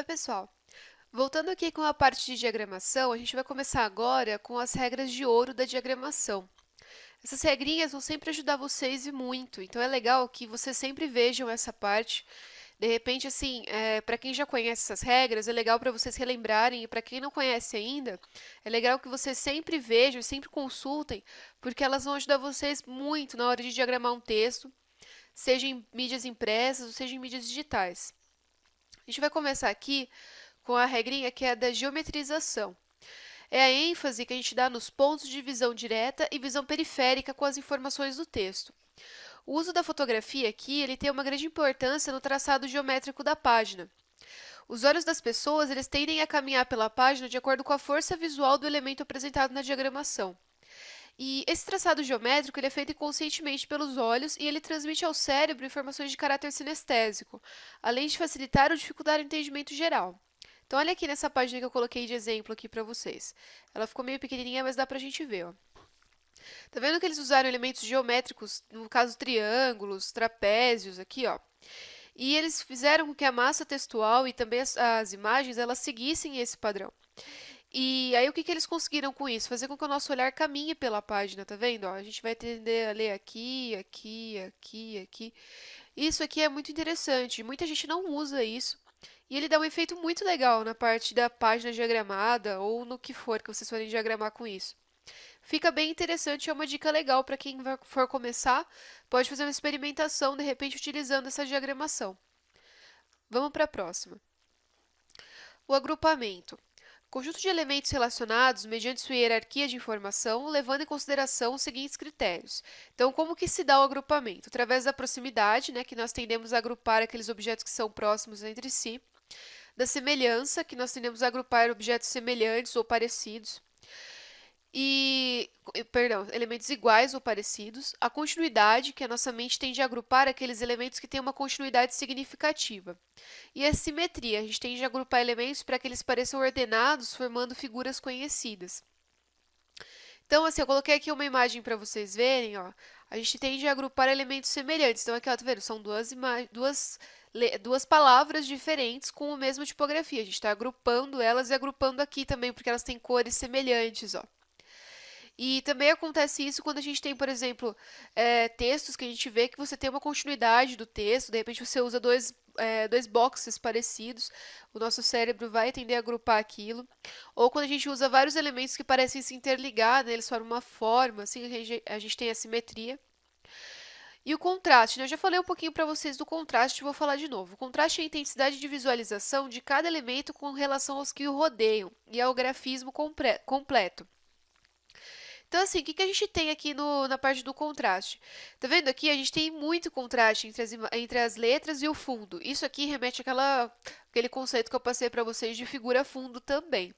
Pessoal! Voltando aqui com a parte de diagramação, a gente vai começar agora com as regras de ouro da diagramação. Essas regrinhas vão sempre ajudar vocês e muito, então é legal que vocês sempre vejam essa parte. De repente, assim, para quem já conhece essas regras, é legal para vocês relembrarem, e para quem não conhece ainda, é legal que vocês sempre vejam e sempre consultem, porque elas vão ajudar vocês muito na hora de diagramar um texto, seja em mídias impressas ou seja em mídias digitais. A gente vai começar aqui com a regrinha que é a da geometrização. É a ênfase que a gente dá nos pontos de visão direta e visão periférica com as informações do texto. O uso da fotografia aqui ele tem uma grande importância no traçado geométrico da página. Os olhos das pessoas eles tendem a caminhar pela página de acordo com a força visual do elemento apresentado na diagramação. E esse traçado geométrico ele é feito inconscientemente pelos olhos e ele transmite ao cérebro informações de caráter sinestésico, além de facilitar ou dificultar o entendimento geral. Então, olha aqui nessa página que eu coloquei de exemplo aqui para vocês. Ela ficou meio pequenininha, mas dá para a gente ver, ó. Tá vendo que eles usaram elementos geométricos, no caso triângulos, trapézios, aqui, ó. E eles fizeram com que a massa textual e também as imagens, elas seguissem esse padrão. E aí, o que eles conseguiram com isso? Fazer com que o nosso olhar caminhe pela página, tá vendo? Ó, a gente vai tender a ler aqui, aqui, aqui, aqui. Isso aqui é muito interessante, muita gente não usa isso. E ele dá um efeito muito legal na parte da página diagramada ou no que for que vocês forem diagramar com isso. Fica bem interessante, é uma dica legal para quem for começar, pode fazer uma experimentação, de repente, utilizando essa diagramação. Vamos para a próxima. O agrupamento. Conjunto de elementos relacionados mediante sua hierarquia de informação, levando em consideração os seguintes critérios. Então, como que se dá o agrupamento? Através da proximidade, que nós tendemos a agrupar aqueles objetos que são próximos entre si. Da semelhança, que nós tendemos a agrupar objetos semelhantes ou parecidos. Elementos iguais ou parecidos. A continuidade, que a nossa mente tende a agrupar aqueles elementos que têm uma continuidade significativa. E a simetria, a gente tende a agrupar elementos para que eles pareçam ordenados, formando figuras conhecidas. Então, assim, eu coloquei aqui uma imagem para vocês verem, ó. A gente tende a agrupar elementos semelhantes. Então, aqui, ó, tá vendo? São duas palavras diferentes com a mesma tipografia. A gente está agrupando elas e agrupando aqui também, porque elas têm cores semelhantes, ó. E também acontece isso quando a gente tem, por exemplo, textos que a gente vê que você tem uma continuidade do texto, de repente você usa dois boxes parecidos, o nosso cérebro vai tender a agrupar aquilo. Ou quando a gente usa vários elementos que parecem se interligar, né, eles formam uma forma, assim a gente tem a simetria. E o contraste, né? Eu já falei um pouquinho para vocês do contraste, vou falar de novo. O contraste é a intensidade de visualização de cada elemento com relação aos que o rodeiam, e é o grafismo completo. Então, assim, o que a gente tem aqui na parte do contraste? Tá vendo aqui? A gente tem muito contraste entre as letras e o fundo. Isso aqui remete àquele conceito que eu passei para vocês de figura-fundo também.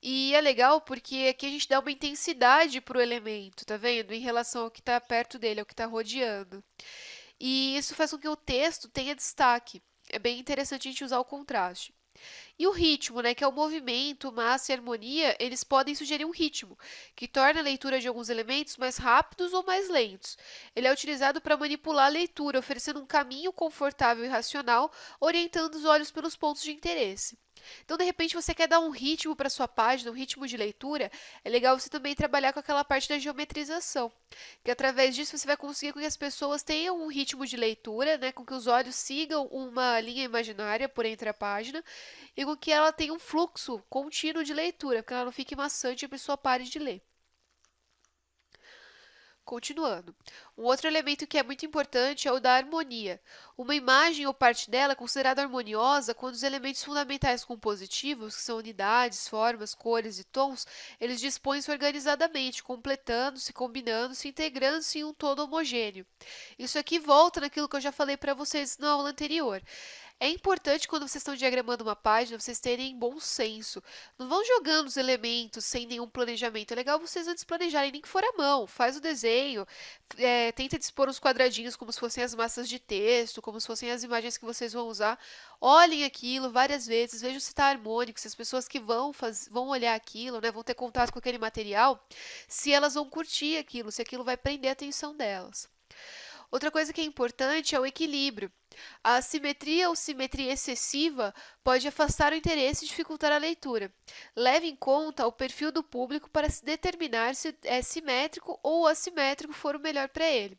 E é legal porque aqui a gente dá uma intensidade para o elemento, tá vendo? Em relação ao que está perto dele, ao que está rodeando. E isso faz com que o texto tenha destaque. É bem interessante a gente usar o contraste. E o ritmo, que é o movimento, massa e harmonia, eles podem sugerir um ritmo, que torna a leitura de alguns elementos mais rápidos ou mais lentos. Ele é utilizado para manipular a leitura, oferecendo um caminho confortável e racional, orientando os olhos pelos pontos de interesse. Então, de repente, você quer dar um ritmo para sua página, um ritmo de leitura, é legal você também trabalhar com aquela parte da geometrização, que através disso você vai conseguir que as pessoas tenham um ritmo de leitura, com que os olhos sigam uma linha imaginária por entre a página e com que ela tenha um fluxo contínuo de leitura, porque ela não fique maçante e a pessoa pare de ler. Continuando. Um outro elemento que é muito importante é o da harmonia. Uma imagem ou parte dela é considerada harmoniosa quando os elementos fundamentais compositivos, que são unidades, formas, cores e tons, eles dispõem-se organizadamente, completando-se, combinando-se, integrando-se em um todo homogêneo. Isso aqui volta naquilo que eu já falei para vocês na aula anterior. É importante quando vocês estão diagramando uma página, vocês terem bom senso. Não vão jogando os elementos sem nenhum planejamento. É legal vocês antes planejarem, nem que for à mão. Faz o desenho, tenta dispor os quadradinhos como se fossem as massas de texto, como se fossem as imagens que vocês vão usar. Olhem aquilo várias vezes, vejam se está harmônico, se as pessoas que vão olhar aquilo, vão ter contato com aquele material, se elas vão curtir aquilo, se aquilo vai prender a atenção delas. Outra coisa que é importante é o equilíbrio. A assimetria ou simetria excessiva pode afastar o interesse e dificultar a leitura. Leve em conta o perfil do público para se determinar se é simétrico ou assimétrico for o melhor para ele.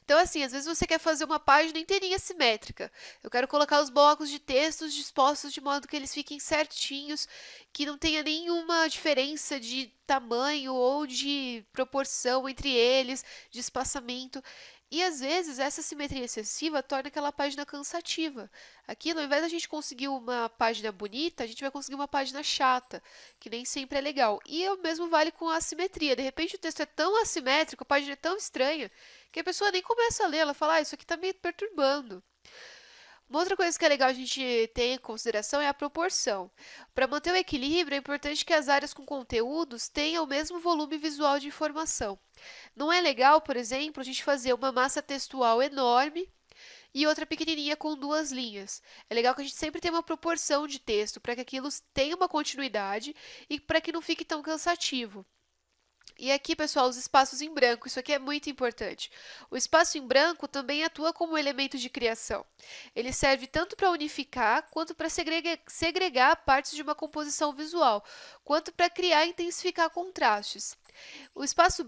Então, assim, às vezes você quer fazer uma página inteirinha simétrica. Eu quero colocar os blocos de textos dispostos de modo que eles fiquem certinhos, que não tenha nenhuma diferença de tamanho ou de proporção entre eles, de espaçamento. E às vezes essa simetria excessiva torna aquela página cansativa. Aquilo, ao invés da gente conseguir uma página bonita, a gente vai conseguir uma página chata, que nem sempre é legal. E o mesmo vale com a assimetria. De repente o texto é tão assimétrico, a página é tão estranha, que a pessoa nem começa a ler, ela fala, isso aqui está me perturbando. Uma outra coisa que é legal a gente ter em consideração é a proporção. Para manter o equilíbrio, é importante que as áreas com conteúdos tenham o mesmo volume visual de informação. Não é legal, por exemplo, a gente fazer uma massa textual enorme e outra pequenininha com duas linhas. É legal que a gente sempre tenha uma proporção de texto para que aquilo tenha uma continuidade e para que não fique tão cansativo. E aqui, pessoal, os espaços em branco, isso aqui é muito importante. O espaço em branco também atua como elemento de criação. Ele serve tanto para unificar, quanto para segregar partes de uma composição visual, quanto para criar e intensificar contrastes. O espaço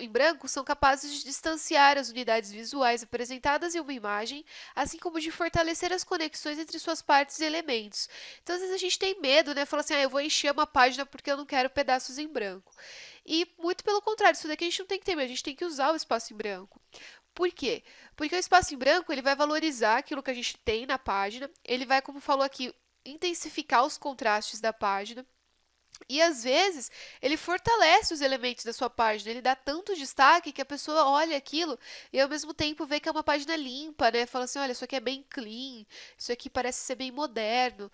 em branco são capazes de distanciar as unidades visuais apresentadas em uma imagem, assim como de fortalecer as conexões entre suas partes e elementos. Então, às vezes a gente tem medo, né? Fala assim, eu vou encher uma página porque eu não quero pedaços em branco. E muito pelo contrário, isso daqui a gente não tem que ter medo, a gente tem que usar o espaço em branco. Por quê? Porque o espaço em branco ele vai valorizar aquilo que a gente tem na página, ele vai, como falou aqui, intensificar os contrastes da página. E às vezes ele fortalece os elementos da sua página, ele dá tanto destaque que a pessoa olha aquilo e ao mesmo tempo vê que é uma página limpa, né? Fala assim, olha, isso aqui é bem clean, isso aqui parece ser bem moderno,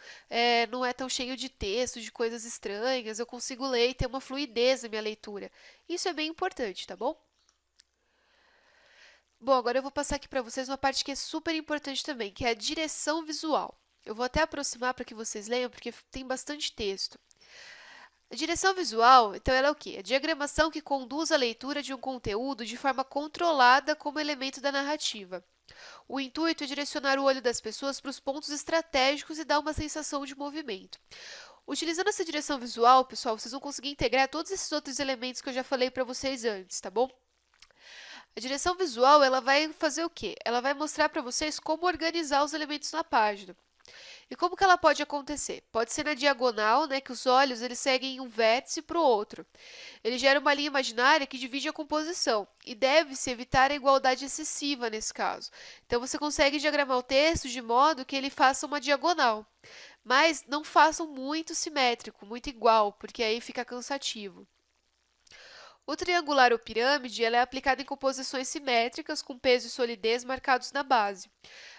não é tão cheio de texto, de coisas estranhas, eu consigo ler e ter uma fluidez na minha leitura. Isso é bem importante, tá bom? Bom, agora eu vou passar aqui para vocês uma parte que é super importante também, que é a direção visual. Eu vou até aproximar para que vocês leiam, porque tem bastante texto. A direção visual, então, ela é o quê? A diagramação que conduz a leitura de um conteúdo de forma controlada como elemento da narrativa. O intuito é direcionar o olho das pessoas para os pontos estratégicos e dar uma sensação de movimento. Utilizando essa direção visual, pessoal, vocês vão conseguir integrar todos esses outros elementos que eu já falei para vocês antes, tá bom? A direção visual, ela vai fazer o quê? Ela vai mostrar para vocês como organizar os elementos na página. E como que ela pode acontecer? Pode ser na diagonal, né, que os olhos eles seguem um vértice para o outro. Ele gera uma linha imaginária que divide a composição e deve-se evitar a igualdade excessiva nesse caso. Então você consegue diagramar o texto de modo que ele faça uma diagonal, mas não façam muito simétrico, muito igual, porque aí fica cansativo. O triangular ou pirâmide ela é aplicado em composições simétricas com peso e solidez marcados na base.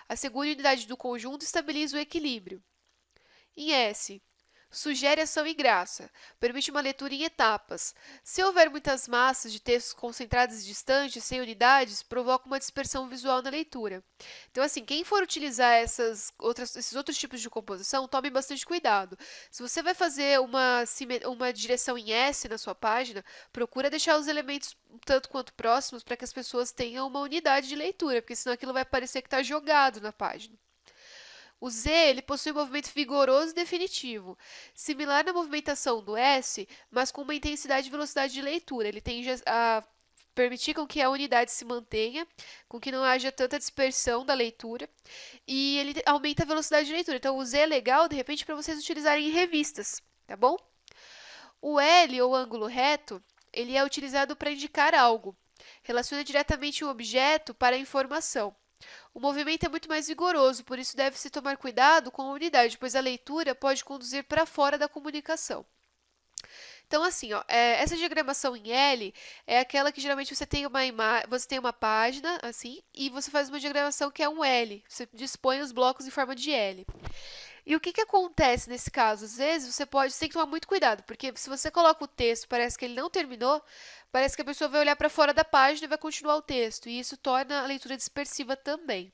Assegura a unidade do conjunto e estabiliza o equilíbrio. Em S, sugere ação e graça, permite uma leitura em etapas. Se houver muitas massas de textos concentradas e distantes, sem unidades, provoca uma dispersão visual na leitura. Então, assim, quem for utilizar esses outros tipos de composição, tome bastante cuidado. Se você vai fazer uma direção em S na sua página, procura deixar os elementos tanto quanto próximos para que as pessoas tenham uma unidade de leitura, porque senão aquilo vai parecer que está jogado na página. O Z ele possui um movimento vigoroso e definitivo, similar na movimentação do S, mas com uma intensidade e velocidade de leitura. Ele tende a permitir com que a unidade se mantenha, com que não haja tanta dispersão da leitura, e ele aumenta a velocidade de leitura. Então, o Z é legal, de repente, para vocês utilizarem em revistas, tá bom? O L, ou ângulo reto, ele é utilizado para indicar algo. Relaciona diretamente um objeto para a informação. O movimento é muito mais vigoroso, por isso deve-se tomar cuidado com a unidade, pois a leitura pode conduzir para fora da comunicação. Então, assim, ó, essa diagramação em L é aquela que geralmente você tem uma página, assim, e você faz uma diagramação que é um L. Você dispõe os blocos em forma de L. E o que, que acontece nesse caso? Às vezes você tem que tomar muito cuidado, porque se você coloca o texto, parece que ele não terminou, parece que a pessoa vai olhar para fora da página e vai continuar o texto, e isso torna a leitura dispersiva também.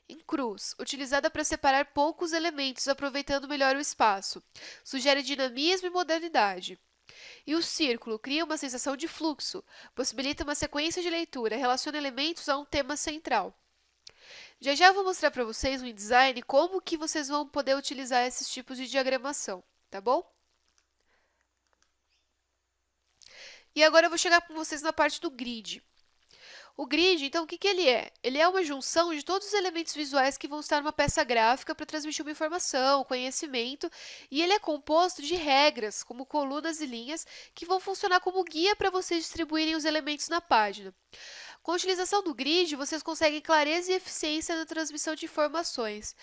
Em cruz, utilizada para separar poucos elementos, aproveitando melhor o espaço. Sugere dinamismo e modernidade. E o círculo cria uma sensação de fluxo, possibilita uma sequência de leitura, relaciona elementos a um tema central. Já já vou mostrar para vocês no InDesign como que vocês vão poder utilizar esses tipos de diagramação, tá bom? E agora eu vou chegar com vocês na parte do grid. O grid, então, o que que ele é? Ele é uma junção de todos os elementos visuais que vão estar numa peça gráfica para transmitir uma informação, conhecimento, e ele é composto de regras, como colunas e linhas, que vão funcionar como guia para vocês distribuírem os elementos na página. Com a utilização do grid, vocês conseguem clareza e eficiência na transmissão de informações.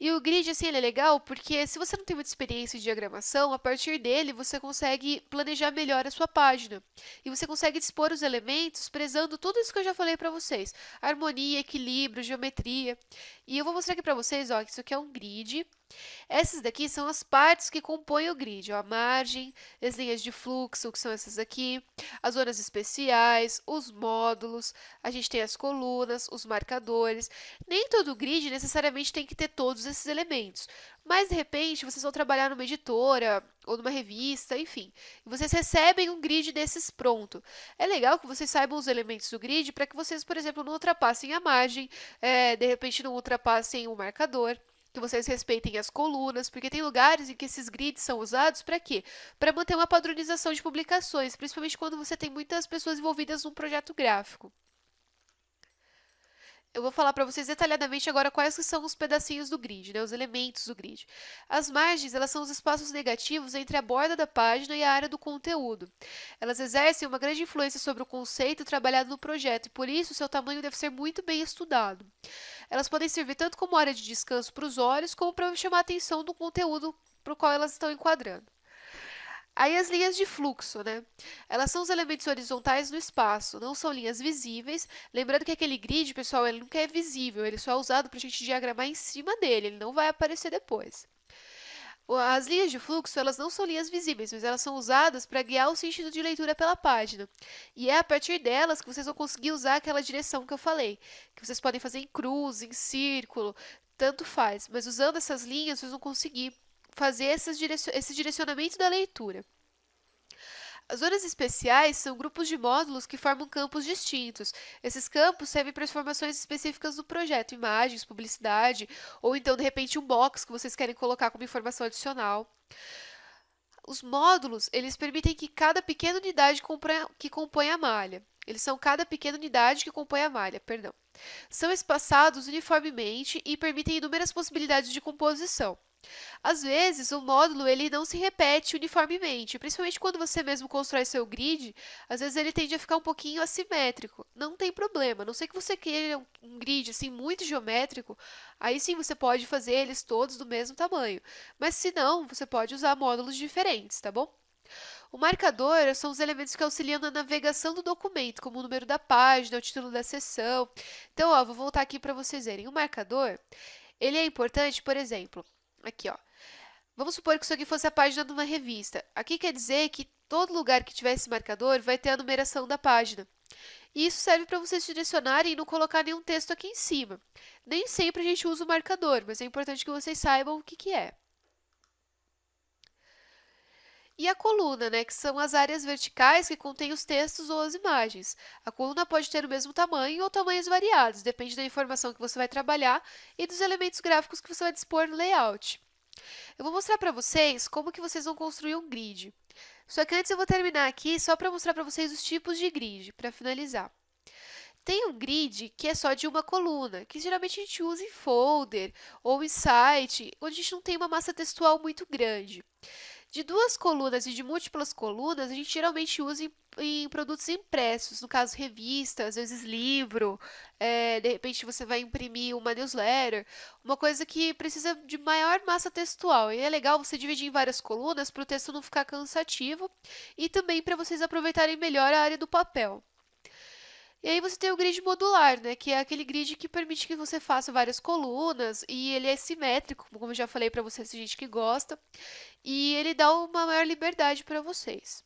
E o grid, assim, ele é legal porque se você não tem muita experiência em diagramação, a partir dele você consegue planejar melhor a sua página. E você consegue dispor os elementos prezando tudo isso que eu já falei para vocês. Harmonia, equilíbrio, geometria. E eu vou mostrar aqui para vocês, ó, que isso aqui é um grid. Essas daqui são as partes que compõem o grid, ó, a margem, as linhas de fluxo, que são essas aqui, as zonas especiais, os módulos, a gente tem as colunas, os marcadores. Nem todo grid necessariamente tem que ter todos esses elementos, mas de repente vocês vão trabalhar numa editora ou numa revista, enfim, e vocês recebem um grid desses pronto. É legal que vocês saibam os elementos do grid para que vocês, por exemplo, não ultrapassem a margem, de repente não ultrapassem o marcador, que vocês respeitem as colunas, porque tem lugares em que esses grids são usados para quê? Para manter uma padronização de publicações, principalmente quando você tem muitas pessoas envolvidas num projeto gráfico. Eu vou falar para vocês detalhadamente agora quais que são os pedacinhos do grid, né, os elementos do grid. As margens, elas são os espaços negativos entre a borda da página e a área do conteúdo. Elas exercem uma grande influência sobre o conceito trabalhado no projeto e, por isso, seu tamanho deve ser muito bem estudado. Elas podem servir tanto como área de descanso para os olhos, como para chamar a atenção do conteúdo para o qual elas estão enquadrando. Aí as linhas de fluxo, né? Elas são os elementos horizontais no espaço, não são linhas visíveis. Lembrando que aquele grid, pessoal, ele nunca é visível, ele só é usado para a gente diagramar em cima dele, ele não vai aparecer depois. As linhas de fluxo, elas não são linhas visíveis, mas elas são usadas para guiar o sentido de leitura pela página. E é a partir delas que vocês vão conseguir usar aquela direção que eu falei, que vocês podem fazer em cruz, em círculo, tanto faz. Mas usando essas linhas, vocês vão conseguir fazer esse direcionamento da leitura. As zonas especiais são grupos de módulos que formam campos distintos. Esses campos servem para informações específicas do projeto, imagens, publicidade, ou então, de repente, um box que vocês querem colocar como informação adicional. Os módulos, eles permitem que cada pequena unidade que compõe a malha. Eles são cada pequena unidade que compõe a malha, perdão. São espaçados uniformemente e permitem inúmeras possibilidades de composição. Às vezes, o módulo ele não se repete uniformemente, principalmente quando você mesmo constrói seu grid, às vezes ele tende a ficar um pouquinho assimétrico. Não tem problema, a não ser que você queira um grid assim muito geométrico, aí sim você pode fazer eles todos do mesmo tamanho. Mas se não, você pode usar módulos diferentes, tá bom? O marcador são os elementos que auxiliam na navegação do documento, como o número da página, o título da seção. Então, ó, vou voltar aqui para vocês verem. O marcador, ele é importante, por exemplo, aqui, ó. Vamos supor que isso aqui fosse a página de uma revista. Aqui quer dizer que todo lugar que tiver esse marcador vai ter a numeração da página. E isso serve para vocês direcionarem e não colocar nenhum texto aqui em cima. Nem sempre a gente usa o marcador, mas é importante que vocês saibam o que que é. E a coluna, né, que são as áreas verticais que contêm os textos ou as imagens. A coluna pode ter o mesmo tamanho ou tamanhos variados, depende da informação que você vai trabalhar e dos elementos gráficos que você vai dispor no layout. Eu vou mostrar para vocês como que vocês vão construir um grid. Só que antes eu vou terminar aqui só para mostrar para vocês os tipos de grid, para finalizar. Tem um grid que é só de uma coluna, que geralmente a gente usa em folder ou em site, onde a gente não tem uma massa textual muito grande. De duas colunas e de múltiplas colunas, a gente geralmente usa em produtos impressos, no caso revista, às vezes livro, de repente você vai imprimir uma newsletter, uma coisa que precisa de maior massa textual. E é legal você dividir em várias colunas para o texto não ficar cansativo e também para vocês aproveitarem melhor a área do papel. E aí você tem o grid modular, né, que é aquele grid que permite que você faça várias colunas e ele é simétrico, como eu já falei para vocês, tem gente que gosta, e ele dá uma maior liberdade para vocês.